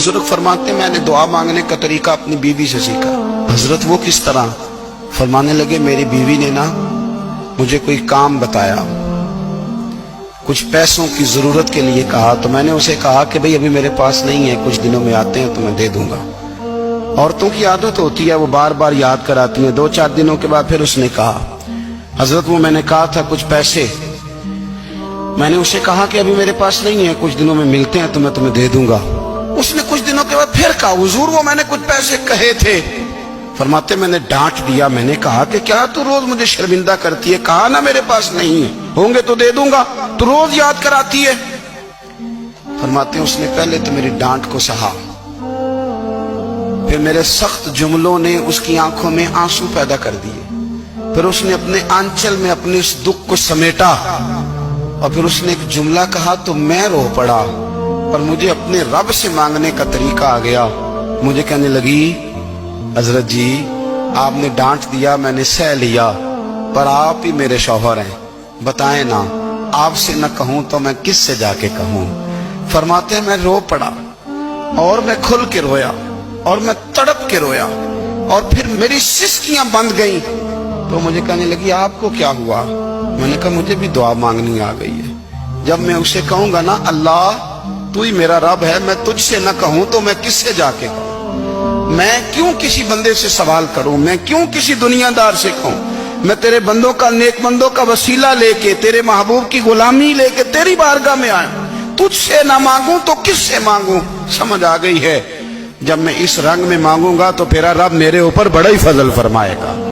बुजुर्ग फरमाते मैंने दुआ मांगने का तरीका अपनी बीवी से सीखा। हजरत वो किस तरह? फरमाने लगे मेरी बीवी ने ना मुझे कोई काम बताया, कुछ पैसों की जरूरत के लिए कहा, तो मैंने उसे कहा कि भाई अभी मेरे पास नहीं है, कुछ दिनों में आते हैं तो मैं दे दूंगा। औरतों की आदत होती है, वो बार बार याद कराती हैं। 2-4 दिनों के बाद फिर उसने कहा हजरत वो मैंने कहा था कुछ पैसे, मैंने उसे कहा कि अभी मेरे पास नहीं है, कुछ दिनों में मिलते हैं तो मैं तुम्हें दे दूंगा। उसने कुछ दिनों के बाद फिर कहा हुजूर वो मैंने कुछ पैसे कहे थे। फरमाते मैंने डांट दिया, मैंने कहा कि क्या तू रोज मुझे शर्मिंदा करती है, कहा ना मेरे पास नहीं है, होंगे तो दे दूंगा, तू रोज याद कराती है। फरमाते उसने पहले तो मेरी डांट को सहा, फिर मेरे सख्त जुमलों ने उसकी आंखों में आंसू पैदा कर दिए, फिर उसने अपने आंचल में अपने इस दुख को समेटा और फिर उसने एक जुमला कहा तो मैं रो पड़ा और मुझे अपने रब से मांगने का तरीका आ गया। मुझे कहने लगी हजरत जी आपने डांट दिया, मैंने सह लिया, पर आप ही मेरे शौहर हैं, बताएं ना, आपसे न कहूं तो मैं किससे जाके कहूं। फरमाते हैं मैं रो पड़ा और मैं खुल के रोया और मैं तड़प के रोया और फिर मेरी सिसकियां बंद गईं। तो मुझे कहने लगी आपको क्या हुआ? मैंने कहा मुझे भी दुआ मांगनी आ गई है। जब मैं उसे कहूंगा ना अल्लाह तू ही मेरा रब है, मैं तुझसे न कहूं तो मैं किससे जाके कहूं, मैं क्यों किसी बंदे से सवाल करूं, मैं क्यों किसी दुनियादार से कहूं, मैं तेरे बंदों का नेक बंदों का वसीला लेके तेरे महबूब की गुलामी लेके तेरी बारगाह में आया, तुझसे ना मांगूं तो किससे मांगूं। समझ आ गई है, जब मैं इस रंग में मांगूंगा तो तेरा रब मेरे ऊपर बड़ा ही फजल फरमाएगा।